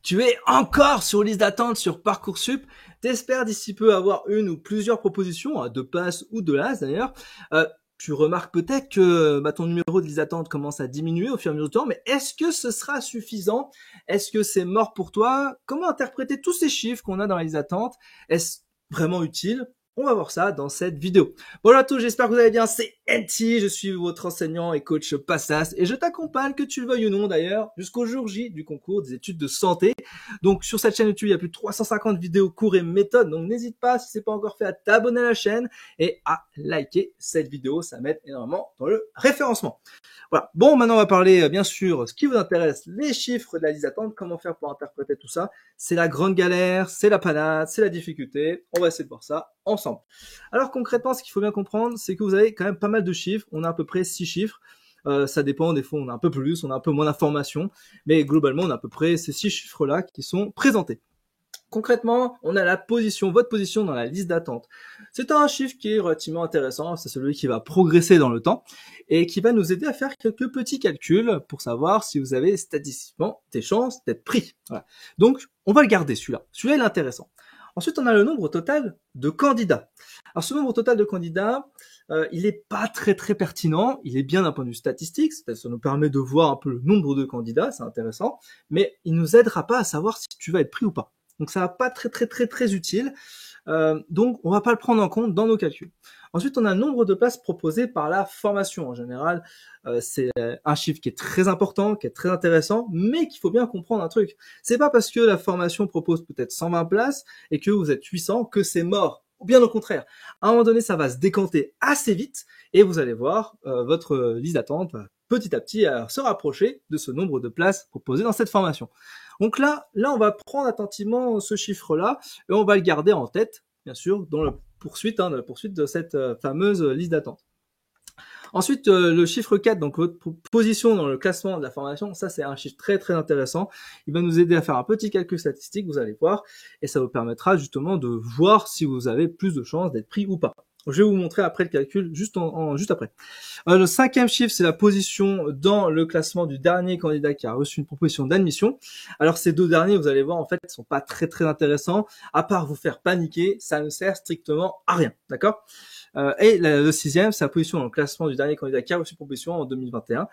Tu es encore sur liste d'attente sur Parcoursup. T'espères d'ici peu avoir une ou plusieurs propositions, de places ou de l'AS d'ailleurs. Tu remarques peut-être que ton numéro de liste d'attente commence à diminuer au fur et à mesure du temps, mais est-ce que ce sera suffisant? Est-ce que c'est mort pour toi? Comment interpréter tous ces chiffres qu'on a dans la liste d'attente? Est-ce vraiment utile? On va voir ça dans cette vidéo. Bonjour à tous, j'espère que vous allez bien, c'est Enti, je suis votre enseignant et coach Passas et je t'accompagne, que tu le veuilles ou non d'ailleurs, jusqu'au jour J du concours des études de santé. Donc sur cette chaîne YouTube, il y a plus de 350 vidéos, cours et méthodes, donc n'hésite pas, si c'est pas encore fait, à t'abonner à la chaîne et à liker cette vidéo, ça m'aide énormément dans le référencement. Voilà. Bon, maintenant on va parler bien sûr ce qui vous intéresse, les chiffres de la liste d'attente, comment faire pour interpréter tout ça. C'est la grande galère, c'est la panade, c'est la difficulté. On va essayer de voir ça ensemble. Alors concrètement, ce qu'il faut bien comprendre, c'est que vous avez quand même pas mal de chiffres. On a à peu près 6 chiffres. Ça dépend, des fois on a un peu plus, on a un peu moins d'informations, mais globalement on a à peu près ces 6 chiffres-là qui sont présentés. Concrètement, on a la position, votre position dans la liste d'attente. C'est un chiffre qui est relativement intéressant, c'est celui qui va progresser dans le temps et qui va nous aider à faire quelques petits calculs pour savoir si vous avez statistiquement des chances d'être pris. Voilà. Donc, on va le garder celui-là. Celui-là, il est intéressant. Ensuite, on a le nombre total de candidats. Alors, ce nombre total de candidats, il est pas très pertinent. Il est bien d'un point de vue statistique, c'est-à-dire ça nous permet de voir un peu le nombre de candidats, c'est intéressant, mais il nous aidera pas à savoir si tu vas être pris ou pas. Donc ça va pas très utile. Donc on va pas le prendre en compte dans nos calculs. Ensuite, on a le nombre de places proposées par la formation. En général, c'est un chiffre qui est très important, qui est très intéressant, mais qu'il faut bien comprendre un truc. C'est pas parce que la formation propose peut-être 120 places et que vous êtes 800 que c'est mort. Bien au contraire. À un moment donné, ça va se décanter assez vite et vous allez voir votre liste d'attente va petit à petit se rapprocher de ce nombre de places proposées dans cette formation. Donc là, on va prendre attentivement ce chiffre-là et on va le garder en tête, bien sûr, dans la poursuite de cette fameuse liste d'attente. Ensuite, le chiffre 4, donc votre position dans le classement de la formation, ça c'est un chiffre très intéressant. Il va nous aider à faire un petit calcul statistique, vous allez voir, et ça vous permettra justement de voir si vous avez plus de chances d'être pris ou pas. Je vais vous montrer après le calcul, juste après. Le cinquième chiffre, c'est la position dans le classement du dernier candidat qui a reçu une proposition d'admission. Alors ces deux derniers, vous allez voir, en fait, ils sont pas très intéressants. À part vous faire paniquer, ça ne sert strictement à rien, d'accord ? Et le sixième, c'est la position dans le classement du dernier candidat qui a reçu une proposition en 2021.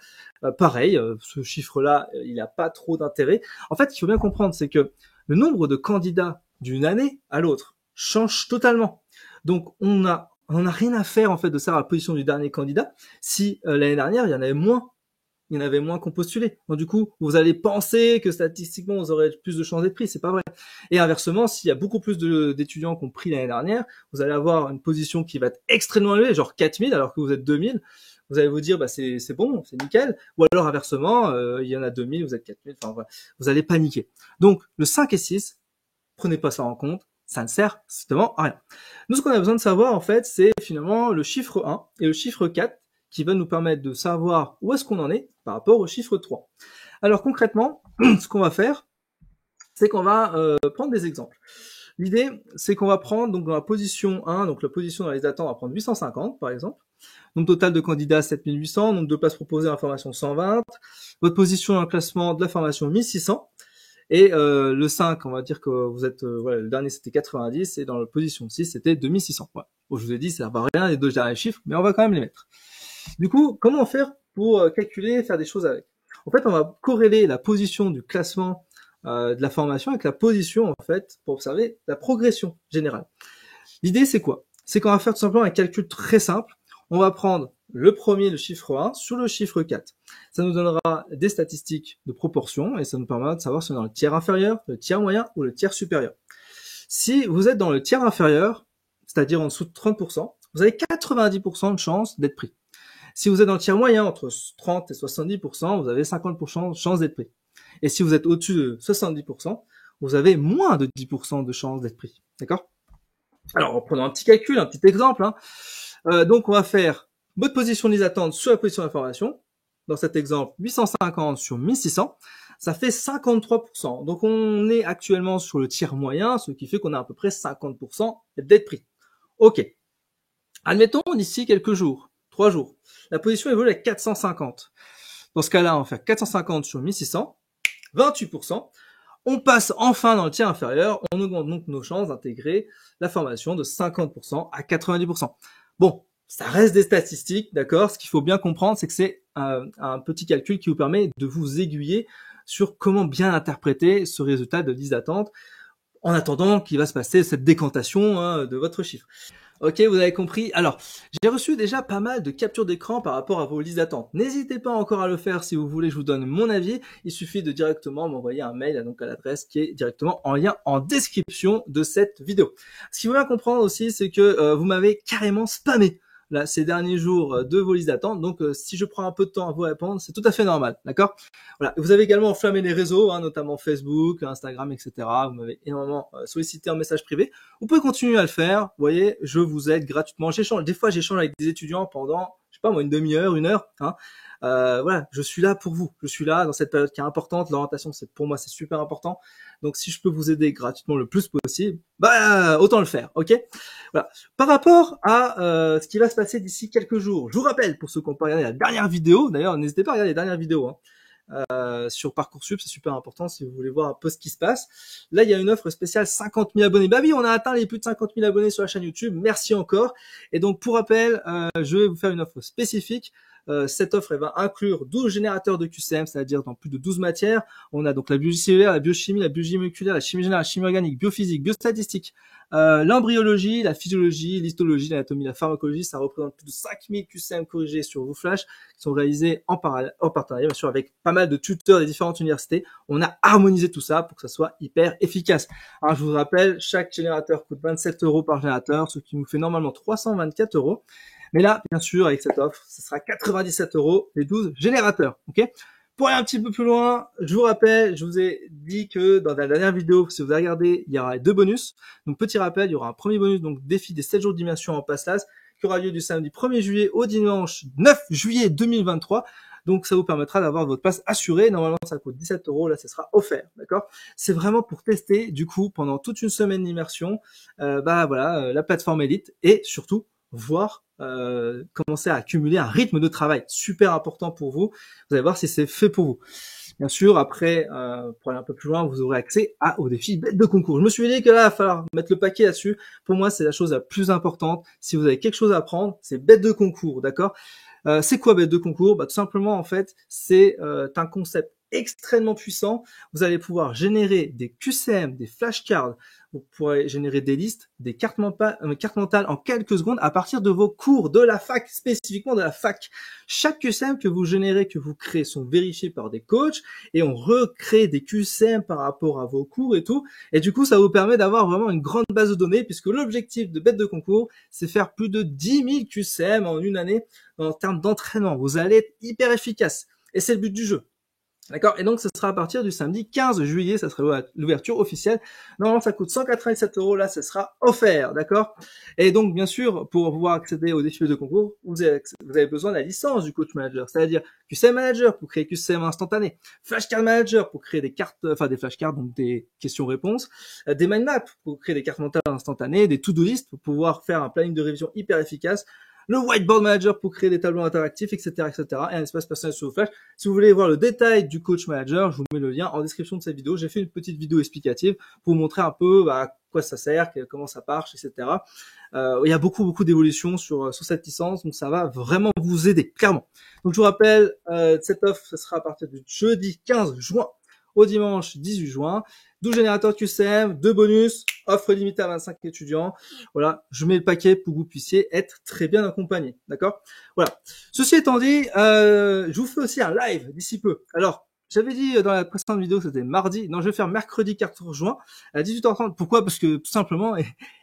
Pareil, ce chiffre-là, il n'a pas trop d'intérêt. En fait, ce qu'il faut bien comprendre, c'est que le nombre de candidats d'une année à l'autre change totalement. Donc, on n'a rien à faire en fait de savoir la position du dernier candidat si l'année dernière il y en avait moins qu'on postulait. Donc du coup, vous allez penser que statistiquement vous aurez plus de chances d'être pris, c'est pas vrai. Et inversement, s'il y a beaucoup plus d'étudiants qui ont pris l'année dernière, vous allez avoir une position qui va être extrêmement élevée, genre 4000 alors que vous êtes 2000. Vous allez vous dire c'est bon, c'est nickel. Ou alors inversement, il y en a 2000, vous êtes 4000. Enfin voilà, vous allez paniquer. Donc le 5 et 6, prenez pas ça en compte. Ça ne sert strictement à rien. Nous, ce qu'on a besoin de savoir, en fait, c'est finalement le chiffre 1 et le chiffre 4 qui va nous permettre de savoir où est-ce qu'on en est par rapport au chiffre 3. Alors, concrètement, ce qu'on va faire, c'est qu'on va prendre des exemples. L'idée, c'est qu'on va prendre, donc, dans la position 1, donc la position dans les attentes, on va prendre 850, par exemple. Nombre total de candidats, 7800. Nombre de places proposées dans la formation, 120. Votre position dans le classement de la formation, 1600. Et le 5, on va dire que vous êtes, voilà, le dernier c'était 90 et dans la position 6 c'était 2600. Voilà. Bon, je vous ai dit, ça ne va rien les deux derniers chiffres, mais on va quand même les mettre. Du coup, comment faire pour calculer, faire des choses avec? En fait, on va corréler la position du classement de la formation avec la position, en fait, pour observer la progression générale. L'idée, c'est quoi? C'est qu'on va faire tout simplement un calcul très simple. On va prendre le premier, le chiffre 1, sur le chiffre 4. Ça nous donnera des statistiques de proportion et ça nous permettra de savoir si on est dans le tiers inférieur, le tiers moyen ou le tiers supérieur. Si vous êtes dans le tiers inférieur, c'est-à-dire en dessous de 30%, vous avez 90% de chances d'être pris. Si vous êtes dans le tiers moyen, entre 30 et 70%, vous avez 50% de chances d'être pris. Et si vous êtes au-dessus de 70%, vous avez moins de 10% de chances d'être pris. D'accord? Alors, reprenons un petit calcul, un petit exemple. Donc, on va faire votre position de liste d'attente sur la position d'information. Dans cet exemple, 850 sur 1600, ça fait 53%. Donc, on est actuellement sur le tiers moyen, ce qui fait qu'on a à peu près 50% d'être pris. OK. Admettons, d'ici quelques jours, 3 jours, la position évolue à 450. Dans ce cas-là, on va faire 450 sur 1600, 28%. On passe enfin dans le tiers inférieur, on augmente donc nos chances d'intégrer la formation de 50% à 90%. Bon, ça reste des statistiques, d'accord? Ce qu'il faut bien comprendre, c'est que c'est un petit calcul qui vous permet de vous aiguiller sur comment bien interpréter ce résultat de liste d'attente en attendant qu'il va se passer cette décantation de votre chiffre. Ok, vous avez compris. Alors, j'ai reçu déjà pas mal de captures d'écran par rapport à vos listes d'attente. N'hésitez pas encore à le faire si vous voulez, je vous donne mon avis. Il suffit de directement m'envoyer un mail donc à l'adresse qui est directement en lien en description de cette vidéo. Ce qu'il faut bien comprendre aussi, c'est que vous m'avez carrément spammé là ces derniers jours de vos listes d'attente. Donc, si je prends un peu de temps à vous répondre, c'est tout à fait normal, d'accord? Voilà. Vous avez également enflammé les réseaux, notamment Facebook, Instagram, etc. Vous m'avez énormément sollicité en message privé. Vous pouvez continuer à le faire. Vous voyez, je vous aide gratuitement. Des fois, j'échange avec des étudiants pendant, je sais pas moi, une demi-heure, une heure. Voilà, je suis là pour vous. Je suis là dans cette période qui est importante. L'orientation, pour moi, c'est super important. Donc, si je peux vous aider gratuitement le plus possible, autant le faire, ok? Voilà. Par rapport à ce qui va se passer d'ici quelques jours, je vous rappelle, pour ceux qui n'ont pas regardé la dernière vidéo, d'ailleurs, n'hésitez pas à regarder les dernières vidéos, sur Parcoursup, c'est super important si vous voulez voir un peu ce qui se passe. Là, il y a une offre spéciale 50 000 abonnés. Bah oui, on a atteint les plus de 50 000 abonnés sur la chaîne YouTube. Merci encore. Et donc, pour rappel, je vais vous faire une offre spécifique. Cette offre, elle va inclure 12 générateurs de QCM, c'est-à-dire dans plus de 12 matières. On a donc la biologie cellulaire, la biochimie, la biologie moléculaire, la chimie générale, la chimie organique, biophysique, biostatistique, l'embryologie, la physiologie, l'histologie, l'anatomie, la pharmacologie. Ça représente plus de 5000 QCM corrigés sur WooFlash qui sont réalisés en partenariat, bien sûr, avec pas mal de tuteurs des différentes universités. On a harmonisé tout ça pour que ça soit hyper efficace. Alors, je vous rappelle, chaque générateur coûte 27 € par générateur, ce qui nous fait normalement 324 €. Mais là, bien sûr, avec cette offre, ce sera 97 € les 12 générateurs. Ok? Pour aller un petit peu plus loin, je vous rappelle, je vous ai dit que dans la dernière vidéo, si vous avez regardé, il y aura 2 bonus. Donc, petit rappel, il y aura un premier bonus, donc défi des 7 jours d'immersion en PassLAS, qui aura lieu du samedi 1er juillet au dimanche 9 juillet 2023. Donc, ça vous permettra d'avoir votre place assurée. Normalement, ça coûte 17 €. Là, ça sera offert. D'accord? C'est vraiment pour tester, du coup, pendant toute une semaine d'immersion, la plateforme Elite et surtout, voir commencer à accumuler un rythme de travail super important pour vous. Vous allez voir si c'est fait pour vous. Bien sûr, après, pour aller un peu plus loin, vous aurez accès au défi bête de concours. Je me suis dit que là, il va falloir mettre le paquet là-dessus. Pour moi, c'est la chose la plus importante. Si vous avez quelque chose à apprendre, c'est bête de concours, d'accord? C'est quoi bête de concours? Tout simplement, en fait, c'est un concept extrêmement puissant. Vous allez pouvoir générer des QCM, des flashcards, vous pourrez générer des listes, des cartes mentales en quelques secondes à partir de vos cours de la fac, spécifiquement de la fac. Chaque QCM que vous générez, que vous créez, sont vérifiés par des coachs et on recrée des QCM par rapport à vos cours et tout. Et du coup, ça vous permet d'avoir vraiment une grande base de données puisque l'objectif de bête de concours, c'est faire plus de 10 000 QCM en une année en termes d'entraînement. Vous allez être hyper efficace et c'est le but du jeu. D'accord? Et donc, ce sera à partir du samedi 15 juillet, ça sera l'ouverture officielle. Normalement, ça coûte 187 €. Là, ce sera offert. D'accord? Et donc, bien sûr, pour pouvoir accéder aux défis de concours, vous avez besoin de la licence du coach manager. C'est-à-dire QCM manager pour créer QCM instantané, flashcard manager pour créer des cartes, des flashcards, donc des questions-réponses, des mind maps pour créer des cartes mentales instantanées, des to-do list pour pouvoir faire un planning de révision hyper efficace, le whiteboard manager pour créer des tableaux interactifs, etc., et un espace personnel sur Flash. Si vous voulez voir le détail du coach manager, je vous mets le lien en description de cette vidéo. J'ai fait une petite vidéo explicative pour vous montrer un peu à quoi ça sert, comment ça marche, etc. Il y a beaucoup d'évolutions sur cette licence, donc ça va vraiment vous aider, clairement. Donc je vous rappelle, cette offre, ce sera à partir du jeudi 15 juin au dimanche 18 juin. 12 générateurs QCM, 2 bonus, offre limitée à 25 étudiants. Voilà, je mets le paquet pour que vous puissiez être très bien accompagné. D'accord? Voilà. Ceci étant dit, je vous fais aussi un live d'ici peu. Alors, j'avais dit dans la précédente vidéo que c'était mardi. Non, je vais faire mercredi 14 juin à 18h30. Pourquoi? Parce que tout simplement,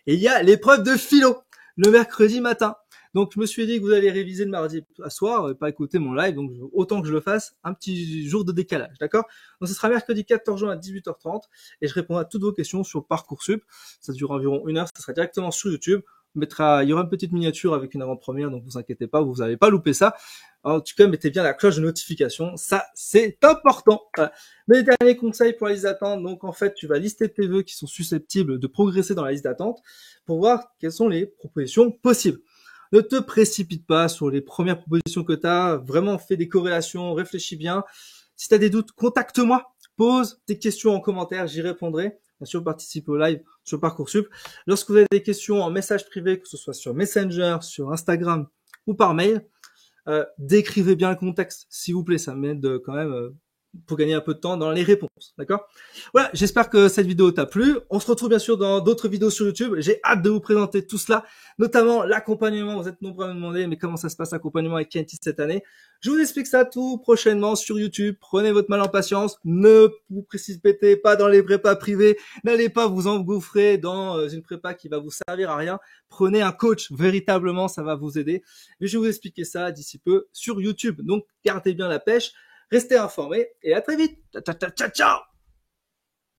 il y a l'épreuve de philo le mercredi matin. Donc, je me suis dit que vous allez réviser le mardi à soir, pas écouter mon live, donc autant que je le fasse, un petit jour de décalage, d'accord? Donc, ce sera mercredi 14 juin à 18h30 et je répondrai à toutes vos questions sur Parcoursup. Ça dure environ 1 heure, ça sera directement sur YouTube. Il y aura une petite miniature avec une avant-première, donc vous inquiétez pas, vous n'allez pas louper ça. En tout cas, mettez bien la cloche de notification, ça c'est important. Voilà. Mes derniers conseils pour la liste d'attente, donc en fait, tu vas lister tes vœux qui sont susceptibles de progresser dans la liste d'attente pour voir quelles sont les propositions possibles. Ne te précipite pas sur les premières propositions que tu as, vraiment fais des corrélations, réfléchis bien. Si tu as des doutes, contacte-moi. Pose tes questions en commentaire, j'y répondrai. Bien sûr, participez au live sur Parcoursup. Lorsque vous avez des questions en message privé, que ce soit sur Messenger, sur Instagram ou par mail, décrivez bien le contexte, s'il vous plaît. Ça m'aide quand même pour gagner un peu de temps dans les réponses, d'accord? Voilà, j'espère que cette vidéo t'a plu. On se retrouve bien sûr dans d'autres vidéos sur YouTube. J'ai hâte de vous présenter tout cela, notamment l'accompagnement. Vous êtes nombreux à me demander, mais comment ça se passe l'accompagnement avec KNT cette année? Je vous explique ça tout prochainement sur YouTube. Prenez votre mal en patience. Ne vous précipitez pas dans les prépas privées. N'allez pas vous engouffrer dans une prépa qui va vous servir à rien. Prenez un coach. Véritablement, ça va vous aider. Mais je vais vous expliquer ça d'ici peu sur YouTube. Donc, gardez bien la pêche. Restez informés et à très vite. Ciao, ciao, ciao, ciao.